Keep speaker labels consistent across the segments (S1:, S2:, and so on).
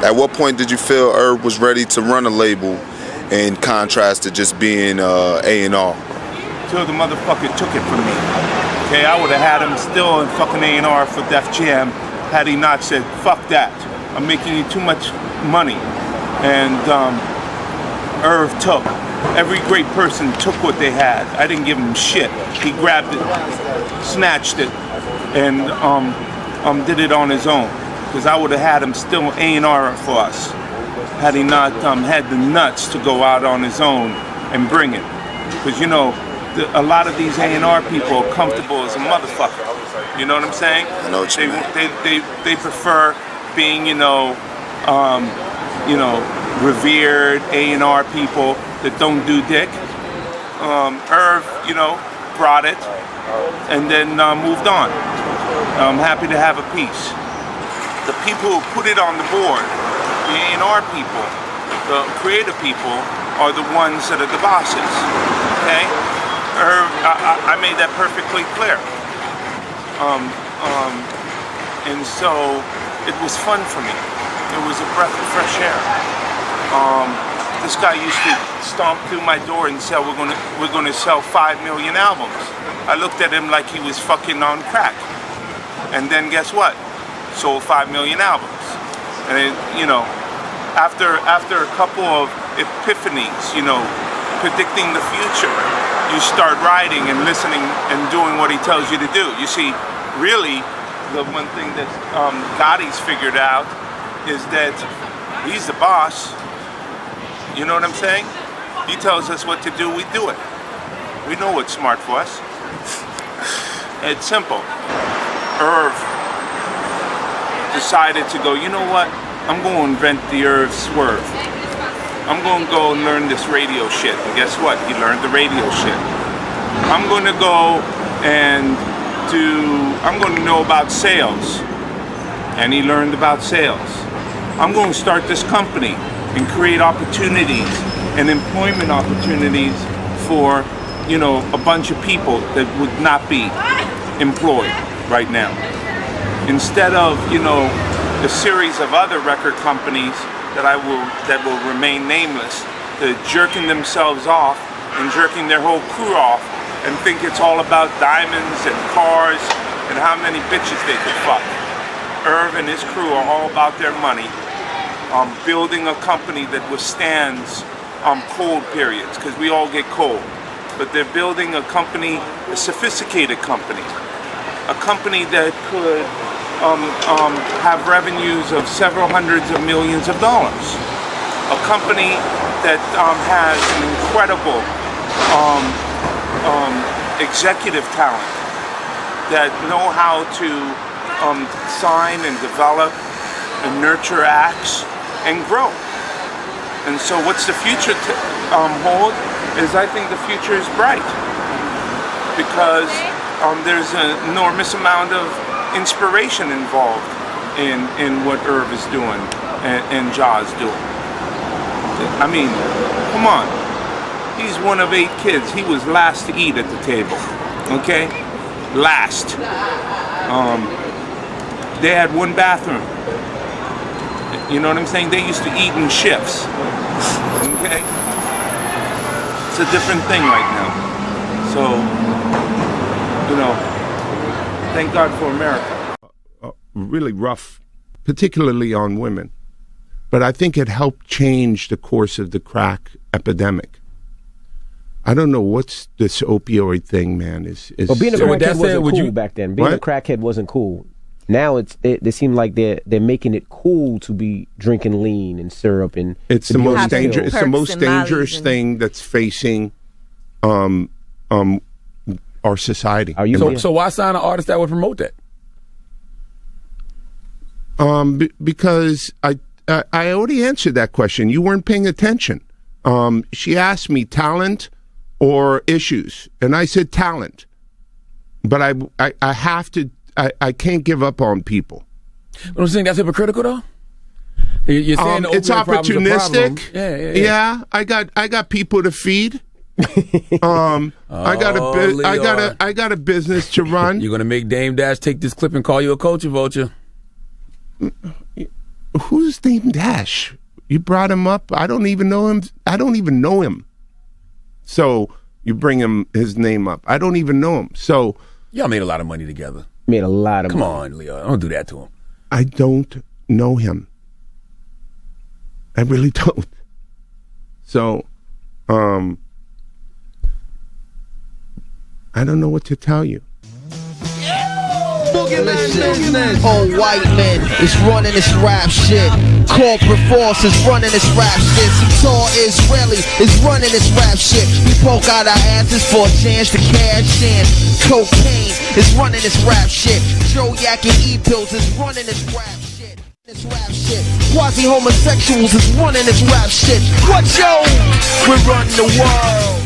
S1: At what point did you feel Irv was ready to run a label in contrast to just being A&R?
S2: Till the motherfucker took it from me. Okay, I would have had him still in fucking A&R for Def Jam had he not said, fuck that. I'm making you too much money. And Irv took. Every great person took what they had. I didn't give him shit. He grabbed it, snatched it, and did it on his own. Because I would have had him still A&R for us, had he not had the nuts to go out on his own and bring it. Because you know, a lot of these A&R people are comfortable as a motherfucker. You know what I'm saying?
S1: I know what you mean.
S2: They prefer being, revered A&R people that don't do dick. Irv, brought it and then moved on. I'm happy to have a piece. The people who put it on the board, the A&R people, the creative people, are the ones that are the bosses. Okay? Irv, I made that perfectly clear. And so it was fun for me. It was a breath of fresh air. This guy used to stomp through my door and say, we're gonna sell 5 million albums. I looked at him like he was fucking on crack. And then guess what? Sold 5 million albums. And after a couple of epiphanies, predicting the future, you start writing and listening and doing what he tells you to do. You see, really, the one thing that Gotti's figured out is that he's the boss. You know what I'm saying? He tells us what to do, we do it. We know what's smart for us. It's simple. Irv decided to go, you know what? I'm going to invent the Irv Swerve. I'm going to go and learn this radio shit. And guess what? He learned the radio shit. I'm going to go and I'm going to know about sales. And he learned about sales. I'm going to start this company and create opportunities and employment opportunities for, a bunch of people that would not be employed right now. Instead of, a series of other record companies that will remain nameless, that are jerking themselves off and jerking their whole crew off and think it's all about diamonds and cars and how many bitches they could fuck. Irv and his crew are all about their money, building a company that withstands cold periods, because we all get cold. But they're building a company, a sophisticated company, a company that could have revenues of several hundreds of millions of dollars. A company that has an incredible executive talent, that know how to sign and develop and nurture acts and grow. And so what's the future hold is, I think the future is bright, because there's an enormous amount of inspiration involved in what Irv is doing and Ja's doing. I mean, come on. He's one of 8 kids. He was last to eat at the table, okay? Last. They had one bathroom. You know what I'm saying? They used to eat in shifts, okay? It's a different thing right now. So, thank God for America.
S3: Really rough, particularly on women. But I think it helped change the course of the crack epidemic. I don't know what's this opioid thing, man.
S4: Well, being a crackhead wasn't cool back then. Being a crackhead wasn't cool. Now they seem like they're making it cool to be drinking lean and syrup, and
S3: it's the most dangerous. It's the most dangerous thing that's facing our society.
S5: So why sign an artist that would promote that?
S3: Because I already answered that question. You weren't paying attention. She asked me talent or issues, and I said talent. But I have to. I can't give up on people.
S5: But I'm saying that's hypocritical, though. You're saying
S3: it's opportunistic. Yeah. I got people to feed. I got a business to run.
S5: You're gonna make Dame Dash take this clip and call you a culture vulture.
S3: who's named Dash? You brought him up. I don't even know him. I don't even know him. So you bring his name up. I don't even know him. So
S5: y'all made a lot of money together.
S4: Made a lot of
S5: Come
S4: money.
S5: on, Leo. Don't do that to him.
S3: I don't know him. I really don't. So, I don't know what to tell you.
S6: Old white men is running this rap shit. Corporate force is running this rap shit. Some tall Israeli is running this rap shit. We poke out our asses for a chance to cash in. Cocaine is running this rap shit. Joe Yak and E-Pills is running this rap shit. This rap shit. Quasi-homosexuals is running this rap shit. What, yo? We run the world.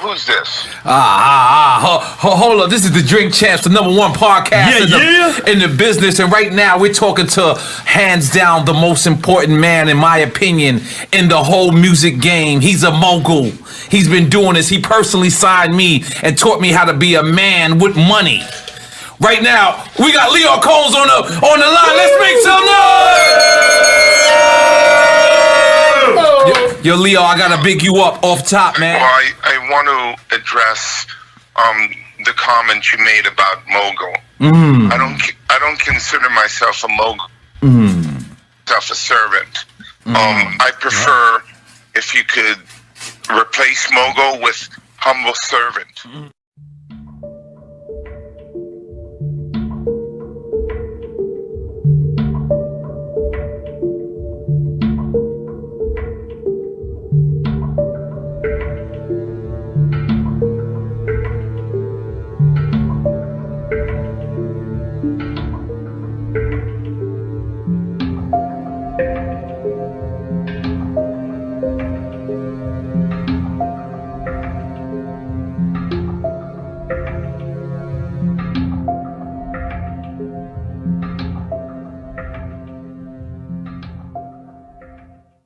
S7: Who's this?
S8: Hold up. This is the Drink Champs, the #1 podcast in the business. And right now we're talking to, hands down, the most important man, in my opinion, in the whole music game. He's a mogul. He's been doing this. He personally signed me and taught me how to be a man with money. Right now, we got Lyor Cohen on the line. Let's make some noise! Yo, Leo, I gotta big you up off top, man.
S7: Well, I want to address the comment you made about mogul. I don't consider myself a mogul. Myself a servant. I prefer if you could replace mogul with humble servant.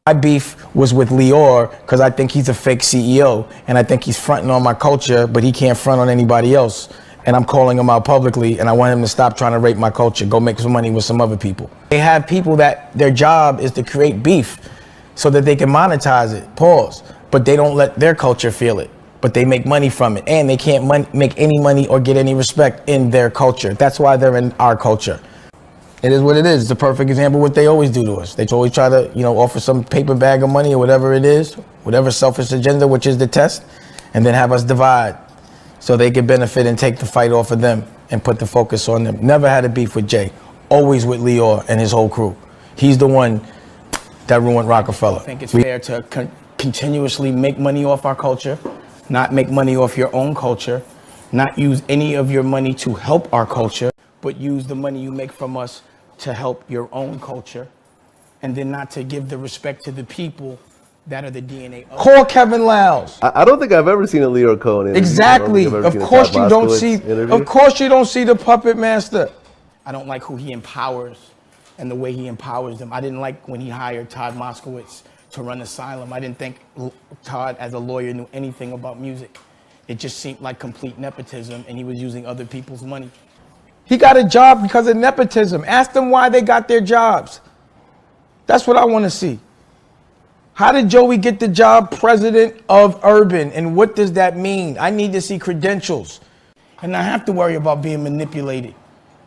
S9: My beef was with Lyor because I think he's a fake CEO and I think he's fronting on my culture, but he can't front on anybody else. and I'm calling him out publicly, and I want him to stop trying to rape my culture, go make some money with some other people. They have people that their job is to create beef so that they can monetize it, pause, but they don't let their culture feel it, but they make money from it, and they can't make any money or get any respect in their culture. That's why they're in our culture. It is what it is. It's a perfect example of what they always do to us. They always try to, offer some paper bag of money or whatever it is, whatever selfish agenda, which is the test, and then have us divide so they can benefit and take the fight off of them and put the focus on them. Never had a beef with Jay, always with Lyor and his whole crew. He's the one that ruined Rockefeller. I think it's fair to continuously make money off our culture, not make money off your own culture, not use any of your money to help our culture, but use the money you make from us to help your own culture, and then not to give the respect to the people that are the DNA of. Call Kevin Lowndes.
S10: I don't think I've ever seen a Lyor Cohen interview.
S9: Exactly. Of course you don't see. Of course you don't see the puppet master. I don't like who he empowers and the way he empowers them. I didn't like when he hired Todd Moskowitz to run Asylum. I didn't think Todd, as a lawyer, knew anything about music. It just seemed like complete nepotism, and he was using other people's money. He got a job because of nepotism. Ask them why they got their jobs. That's what I want to see. How did Joey get the job president of Urban, and what does that mean? I need to see credentials. And I have to worry about being manipulated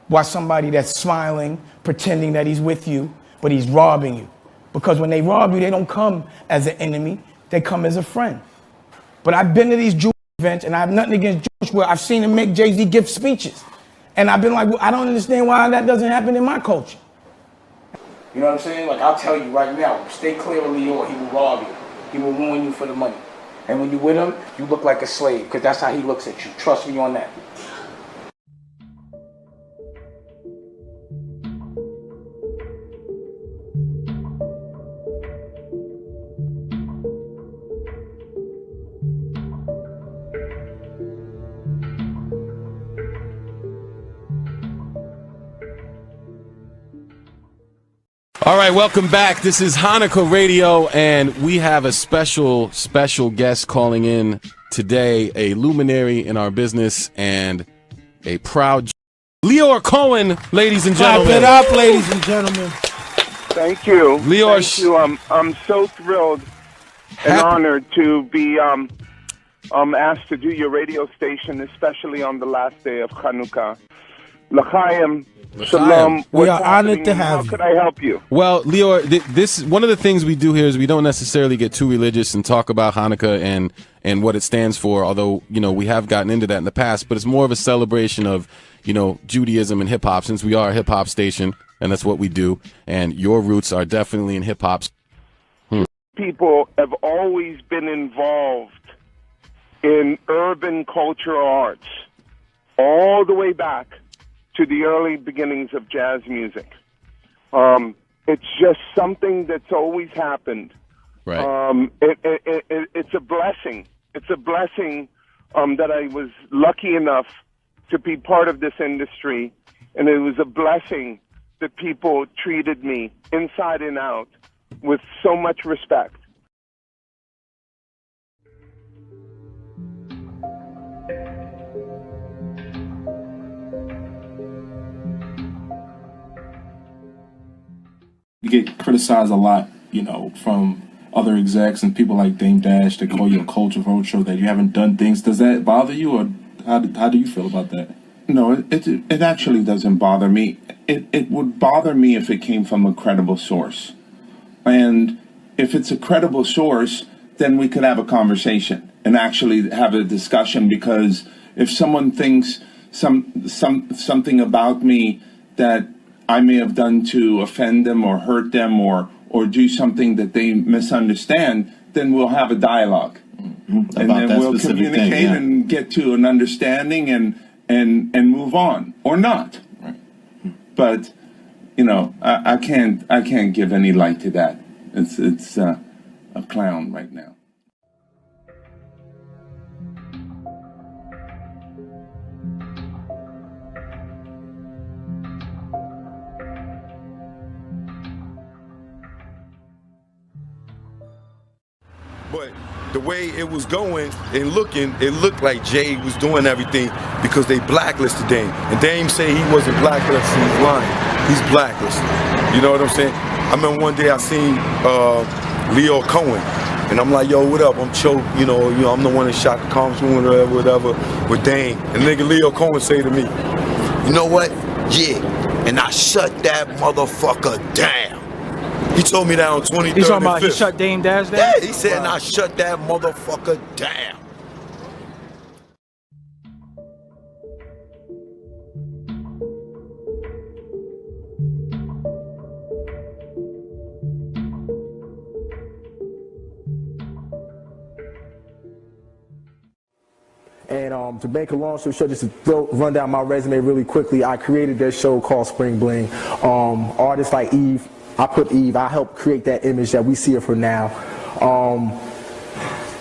S9: by somebody that's smiling, pretending that he's with you, but he's robbing you. Because when they rob you, they don't come as an enemy, they come as a friend. But I've been to these Jewish events, and I have nothing against Jewish, where I've seen him make Jay-Z gift speeches. And I've been like, well, I don't understand why that doesn't happen in my culture. You know what I'm saying? Like, I'll tell you right now, stay clear of Lyor. He will rob you. He will ruin you for the money. And when you're with him, you look like a slave, because that's how he looks at you. Trust me on that.
S11: All right, welcome back. This is Hanukkah Radio, and we have a special guest calling in today, a luminary in our business and a proud Lyor Cohen, ladies and gentlemen.
S9: Clap it up, ladies and gentlemen.
S12: Thank you.
S11: Lyor,
S12: thank you. I'm so thrilled and honored to be asked to do your radio station, especially on the last day of Hanukkah. L'chaim. Shalom.
S9: We are honored to have you.
S12: How could I help you?
S11: Well, Lyor, this one of the things we do here is we don't necessarily get too religious and talk about Hanukkah and what it stands for, although, we have gotten into that in the past, but it's more of a celebration of, Judaism and hip-hop, since we are a hip-hop station, and that's what we do, and your roots are definitely in hip-hop.
S12: People have always been involved in urban cultural arts, all the way back to the early beginnings of jazz music. It's just something that's always happened.
S11: Right.
S12: It's a blessing. It's a blessing that I was lucky enough to be part of this industry, and it was a blessing that people treated me inside and out with so much respect.
S13: You get criticized a lot, from other execs and people like Dame Dash. They call you a culture vulture, that you haven't done things. Does that bother you, or how do you feel about that?
S3: No, it actually doesn't bother me. It would bother me if it came from a credible source. And if it's a credible source, then we could have a conversation and actually have a discussion, because if someone thinks something about me that I may have done to offend them or hurt them or do something that they misunderstand, then we'll have a dialogue. Mm-hmm. And then we'll communicate and get to an understanding and move on, or not.
S13: Right.
S3: But I can't give any light to that. It's a clown right now.
S14: But the way it was going and looking, it looked like Jay was doing everything because they blacklisted Dame. And Dame say he wasn't blacklisted, he's lying. He's blacklisted. You know what I'm saying? I remember one day I seen Lyor Cohen, and I'm like, yo, what up? I'm Choke, you know, I'm the one that shot the congresswoman or whatever with Dame. And nigga Lyor Cohen say to me, you know what? Yeah, and I shut that motherfucker down. He told me that on 23rd
S15: He's talking about
S14: and 5th.
S15: he shut Dame Dash down?
S14: Yeah, he said, and I shut that motherfucker down.
S16: And to make a long story short, just to run down my resume really quickly, I created this show called Spring Bling. Artists like Eve, I helped create that image that we see of her now.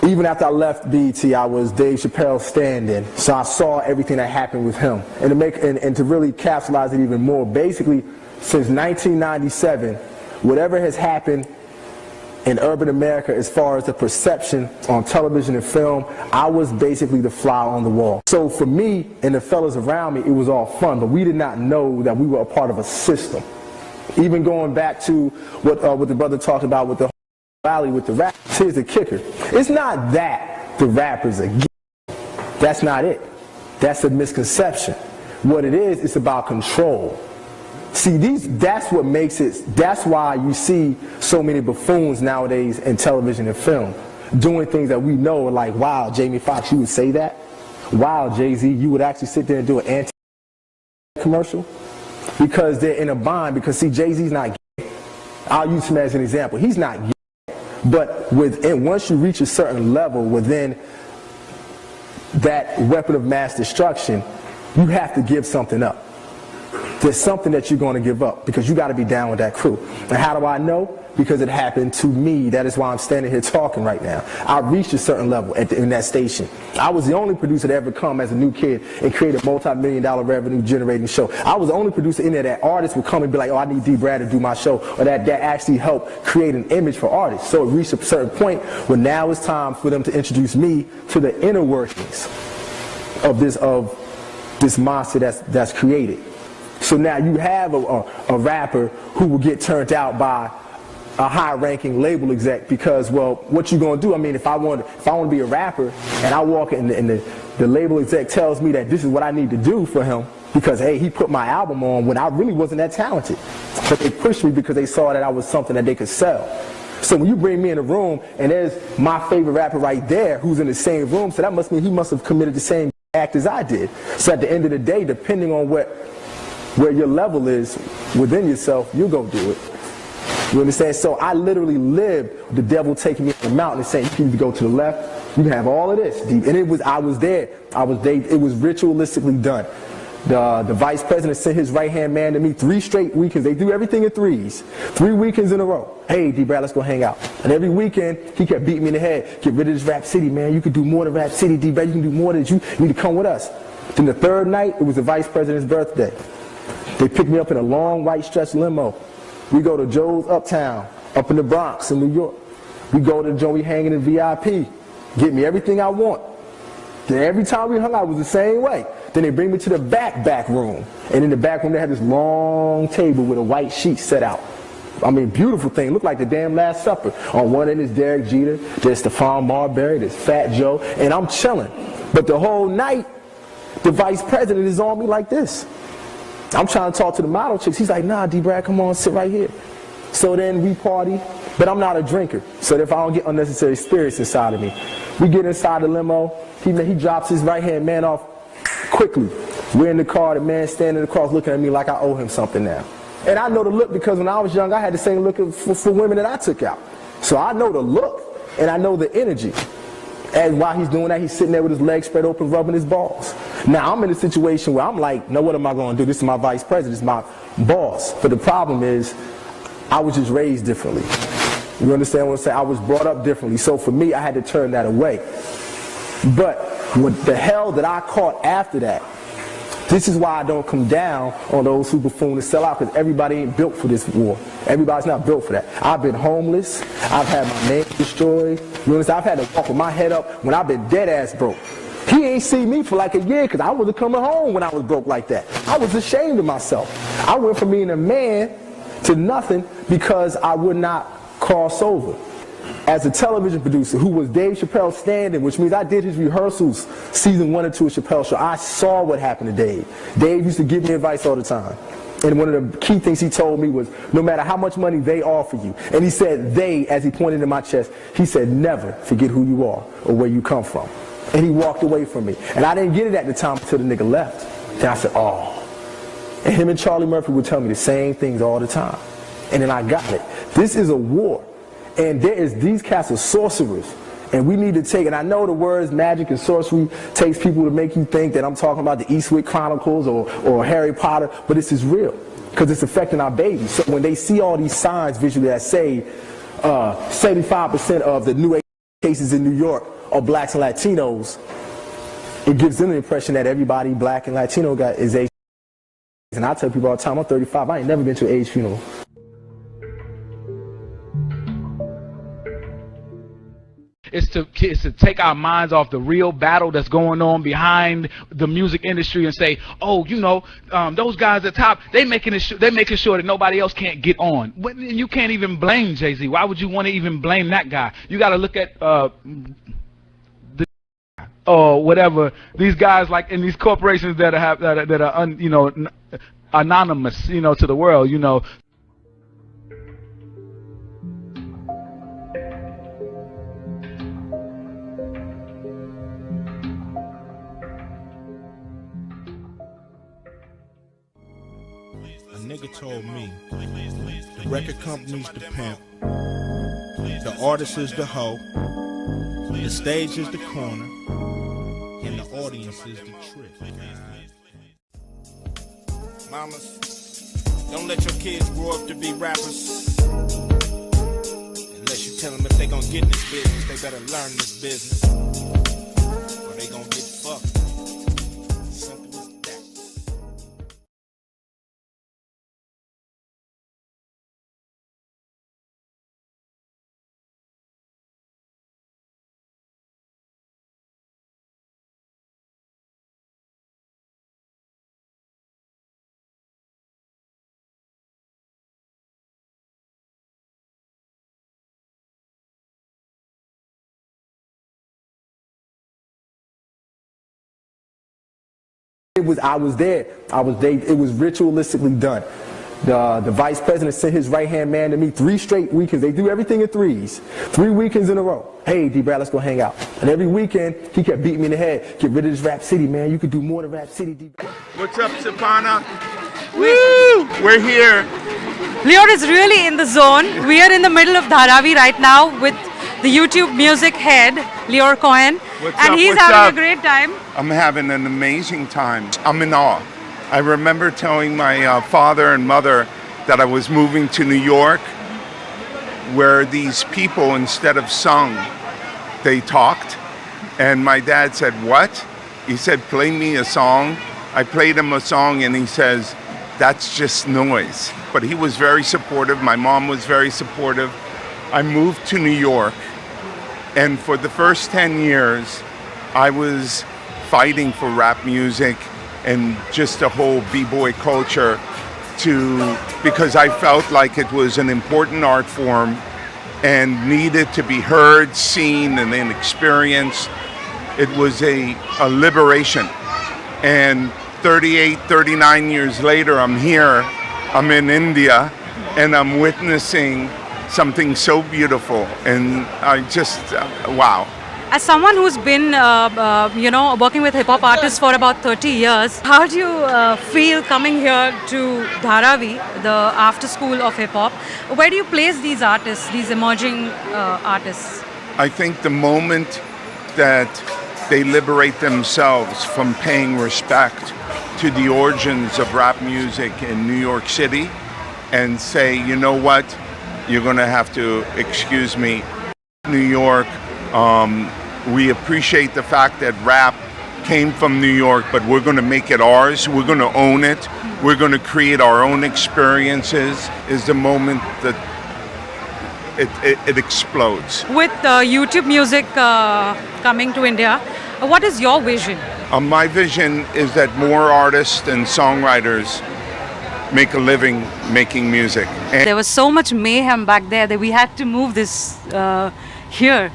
S16: Even after I left BET, I was Dave Chappelle's stand-in, so I saw everything that happened with him. And to really capsulize it even more, basically, since 1997, whatever has happened in urban America as far as the perception on television and film, I was basically the fly on the wall. So for me and the fellas around me, it was all fun, but we did not know that we were a part of a system. Even going back to what the brother talked about with the valley with the rap, here's the kicker. It's not that the rappers are gay. That's not it. That's a misconception. What it is, it's about control. See, that's what makes it, that's why you see so many buffoons nowadays in television and film, doing things that we know, like, wow, Jamie Foxx, you would say that? Wow, Jay-Z, you would actually sit there and do an anti-commercial? Because they're in a bind, because see, Jay-Z's not gay. I'll use him as an example. He's not gay. But once you reach a certain level within that weapon of mass destruction, you have to give something up. There's something that you're going to give up because you got to be down with that crew. And how do I know? Because it happened to me. That is why I'm standing here talking right now. I reached a certain level in that station. I was the only producer to ever come as a new kid and create a multi-million-dollar revenue generating show. I was the only producer in there that artists would come and be like, oh, I need D. Brad to do my show, or that actually helped create an image for artists. So it reached a certain point where now it's time for them to introduce me to the inner workings of this monster that's created. So now you have a rapper who will get turned out by a high-ranking label exec because, well, what you gonna do? I mean, if I want to be a rapper and I walk in and the label exec tells me that this is what I need to do for him because, hey, he put my album on when I really wasn't that talented, but they pushed me because they saw that I was something that they could sell. So when you bring me in a room and there's my favorite rapper right there who's in the same room, so that must mean he must have committed the same act as I did. So at the end of the day, depending on where your level is within yourself, you go do it. You understand? So I literally lived the devil taking me to the mountain and saying, you can either go to the left, you can have all of this. And I was there. It was ritualistically done. The vice president sent his right-hand man to me 3 straight weekends. They do everything in 3s. 3 weekends in a row. Hey, D. Brad, let's go hang out. And every weekend, he kept beating me in the head. Get rid of this Rap City, man. You can do more than Rap City, D. Brad. You can do more than you need to come with us. Then the 3rd night, it was the vice president's birthday. They picked me up in a long white stretch limo. We go to Joe's Uptown, up in the Bronx in New York. We go to Joe, we hanging in VIP. Get me everything I want. Then every time we hung out, it was the same way. Then they bring me to the back room. And in the back room, they had this long table with a white sheet set out. I mean, beautiful thing. Looked like the damn Last Supper. On one end is Derek Jeter. There's Stephon Marbury. There's Fat Joe. And I'm chilling. But the whole night, the vice president is on me like this. I'm trying to talk to the model chicks. He's like, nah, D. Brad, come on, sit right here. So then we party, but I'm not a drinker. So if I don't get unnecessary spirits inside of me, we get inside the limo. He drops his right-hand man off quickly. We're in the car, the man standing across looking at me like I owe him something now. And I know the look because when I was young, I had the same look for women that I took out. So I know the look, and I know the energy. And while he's doing that, he's sitting there with his legs spread open, rubbing his balls. Now, I'm in a situation where I'm like, no, what am I going to do? This is my vice president, this is my boss. But the problem is, I was just raised differently. You understand what I'm saying? I was brought up differently. So for me, I had to turn that away. But what the hell that I caught after that This is why I don't come down on those who buffoon and sell out, because everybody ain't built for this war. Everybody's not built for that. I've been homeless. I've had my name destroyed. You understand? I've had to walk with my head up when I've been dead ass broke. He ain't seen me for like a year because I wasn't coming home when I was broke like that. I was ashamed of myself. I went from being a man to nothing because I would not cross over. As a television producer who was Dave Chappelle's stand-in, which means I did his rehearsals season 1 and 2 of Chappelle's show. I saw what happened to Dave. Dave used to give me advice all the time. And one of the key things he told me was, no matter how much money they offer you, and he said they, as he pointed to my chest, he said, never forget who you are or where you come from. And he walked away from me. And I didn't get it at the time until the nigga left. Then I said, oh. And him and Charlie Murphy would tell me the same things all the time. And then I got it. This is a war. And these cats are sorcerers. And we need to take, and I know the words magic and sorcery takes people to make you think that I'm talking about the Eastwick Chronicles or Harry Potter, but this is real. Because it's affecting our babies. So when they see all these signs visually that say 75% of the new cases in New York are blacks and Latinos, it gives them the impression that everybody black and Latino is AIDS. And I tell people all the time, I'm 35, I ain't never been to an AIDS funeral.
S15: It's to take our minds off the real battle that's going on behind the music industry and say, oh, you know, those guys at top, they're making sure that nobody else can't get on. You can't even blame Jay-Z. Why would you want to even blame that guy? You got to look at or whatever, these guys like in these corporations that are you know, anonymous, you know, to the world, you know.
S17: A nigga told me the record company's the pimp, the artist is the hoe, the stage is the corner, and the audience is the trick. Mamas, don't let your kids grow up to be rappers. Unless you tell them if they gonna get in this business, they better learn this business, or they gonna get fucked. Simple as that.
S16: I was there. It was ritualistically done. The vice president sent his right-hand man to me 3 straight weekends. They do everything in 3s. 3 weekends in a row. Hey, D-Brad, let's go hang out. And every weekend, he kept beating me in the head. Get rid of this Rap City, man. You could do more than Rap City, D-Brad.
S2: What's up, Sapana? Woo! We're here.
S18: Lyor is really in the zone. We are in the middle of Dharavi right now with the YouTube music head, Lyor Cohen. And he's having a great time.
S2: I'm having an amazing time. I'm in awe. I remember telling my father and mother that I was moving to New York, where these people, instead of sung, they talked. And my dad said, what? He said, play me a song. I played him a song and he says, that's just noise. But he was very supportive. My mom was very supportive. I moved to New York. And for the first 10 years, I was fighting for rap music and just the whole b-boy culture because I felt like it was an important art form and needed to be heard, seen, and then experienced. It was a liberation. And 38, 39 years later, I'm here, I'm in India, and I'm witnessing something so beautiful, and I just, wow.
S18: As someone who's been, you know, working with hip-hop artists for about 30 years, how do you feel coming here to Dharavi, the after school of hip-hop? Where do you place these artists, these emerging artists?
S2: I think the moment that they liberate themselves from paying respect to the origins of rap music in New York City and say, you know what, you're going to have to excuse me, New York. We appreciate the fact that rap
S3: came from New York, but we're going to make it ours. We're going to own it. We're going to create our own experiences. Is the moment that it explodes.
S18: With YouTube music coming to India, what is your vision?
S3: My vision is that more artists and songwriters make a living making music. And
S18: there was so much mayhem back there that we had to move this here.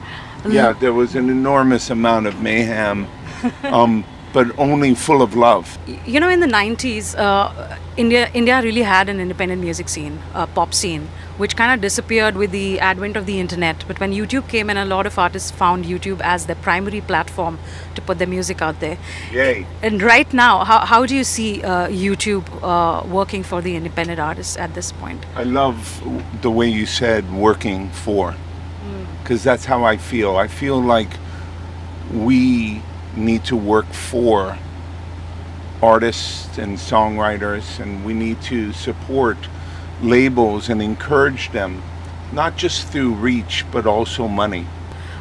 S3: Yeah, there was an enormous amount of mayhem, but only full of love.
S18: You know, in the 90s, India really had an independent music scene, pop scene, which kind of disappeared with the advent of the internet. But when YouTube came in, a lot of artists found YouTube as their primary platform to put their music out there.
S3: Yay.
S18: And right now, how do you see YouTube working for the independent artists at this point?
S3: I love the way you said working for, because that's how I feel. I feel like we need to work for artists and songwriters, and we need to support labels and encourage them, not just through reach but also money.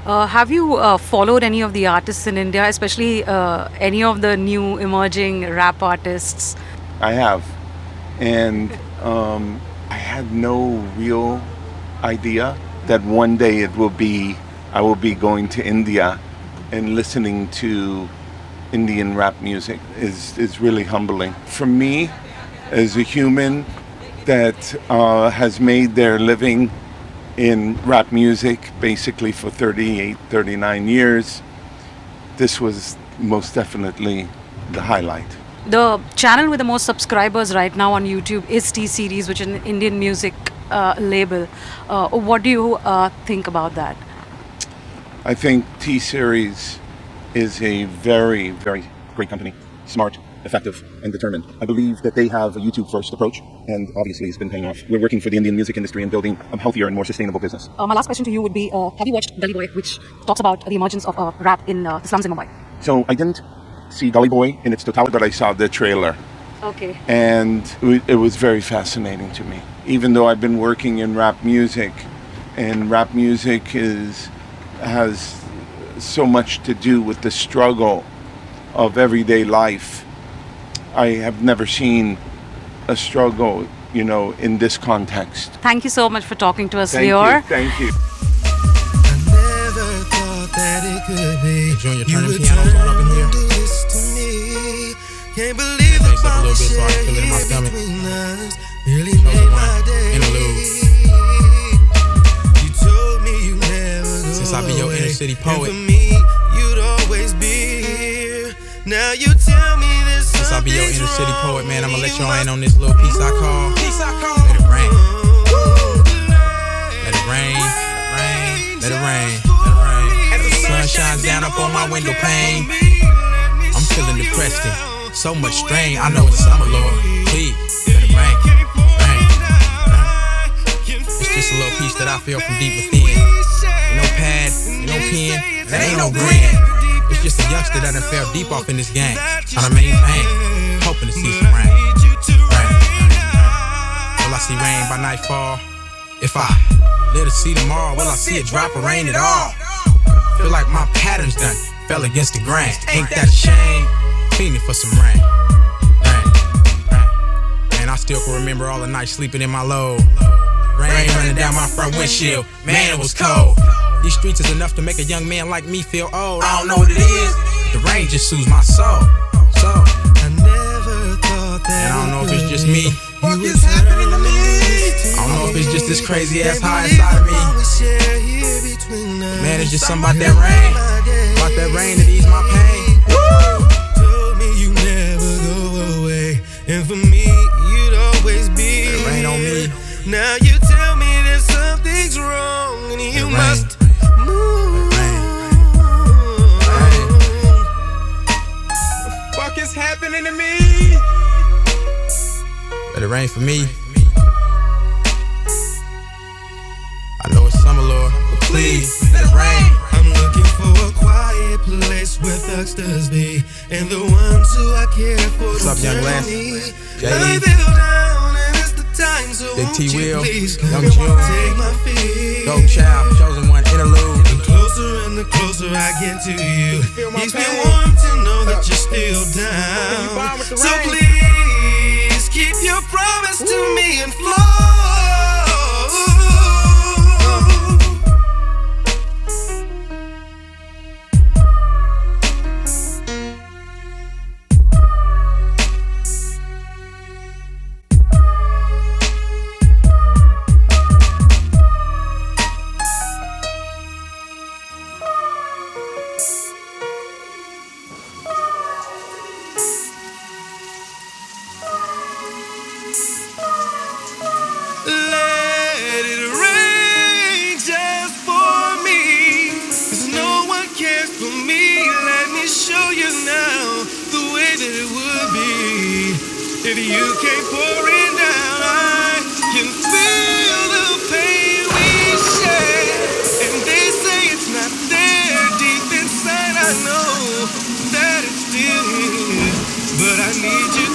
S18: Have you followed any of the artists in India, especially any of the new emerging rap artists?
S3: I have, and I had no real idea that one day I will be going to India and listening to Indian rap music is really humbling. For me, as a human that has made their living in rap music basically for 38, 39 years, this was most definitely the highlight.
S18: The channel with the most subscribers right now on YouTube is T-Series, which is an Indian music label. What do you think about that?
S3: I think T-Series is a very, very great company, smart, effective, and determined. I believe that they have a YouTube-first approach, and obviously it's been paying off. We're working for the Indian music industry and building a healthier and more sustainable business.
S18: My last question to you would be, have you watched Gully Boy, which talks about the emergence of rap in the slums in Mumbai?
S3: So I didn't see Gully Boy in its totality, but I saw the trailer.
S18: Okay.
S3: And it was very fascinating to me. Even though I've been working in rap music, and rap music has so much to do with the struggle of everyday life, I have never seen a struggle, in this context.
S18: Thank you so much for talking to us,
S3: Thank
S18: Lyor.
S3: you. Thank you.
S19: I never thought that it could be. Junior turning pianos on up in here. Can't believe the bond we share between us really made my day. You told me you never go
S17: Since I be your inner city poet.
S19: And for me, you'd always be here. Now you tell me this.
S17: Since I be your inner city poet, man, I'ma let y'all in on this little piece I call Let It Rain. Let it rain, let it rain, let it rain. As the sun shines down up on my window pane, I'm feeling depressed and so much strain. I know it's summer, Lord, please, let it rain, rain, rain. It's just a little piece that I feel from deep within. No pad, no pen, there ain't no grin. It's just a youngster that done fell deep off in this game, trying to maintain, hoping to see some rain. Rain. Will I see rain by nightfall? If I live to see tomorrow, will I see a drop of rain at all? Feel like my patterns done fell against the grain. Ain't that a shame? Feeling for some rain. Rain. Rain. And I still can remember all the nights sleeping in my load. Rain running down my front windshield, man, it was cold. These streets is enough to make a young man like me feel old. I don't know what it is, the rain just soothes my soul. So,
S19: I never thought that.
S17: And I don't know if it's just me.
S19: What is happening to me?
S17: I don't know if it's just this crazy ass high inside of me. Man, it's just something about that rain. About that rain that ease my pain.
S19: Told me you never go away, and for me, you'd always be.
S17: That rain on me.
S19: Now you tell me that something's wrong, and you must move.
S17: What the fuck is happening to me? Let it rain for me. I know it's summer, Lord, but please let it rain.
S19: I'm looking for a quiet place where thugs be, and the ones who I care for.
S17: What's up, young Lance? JD,
S19: so
S17: Big T Will,
S19: please
S17: Young June,
S19: take my feet.
S17: Go Child, Chosen One, Interlude.
S19: closer and the closer I get to you. Keeps me warm to know that you're still down. So please keep your promise to me and flow. If you came pouring down, I can feel the pain we share. And they say it's not there. Deep inside I know that it's still here. But I need you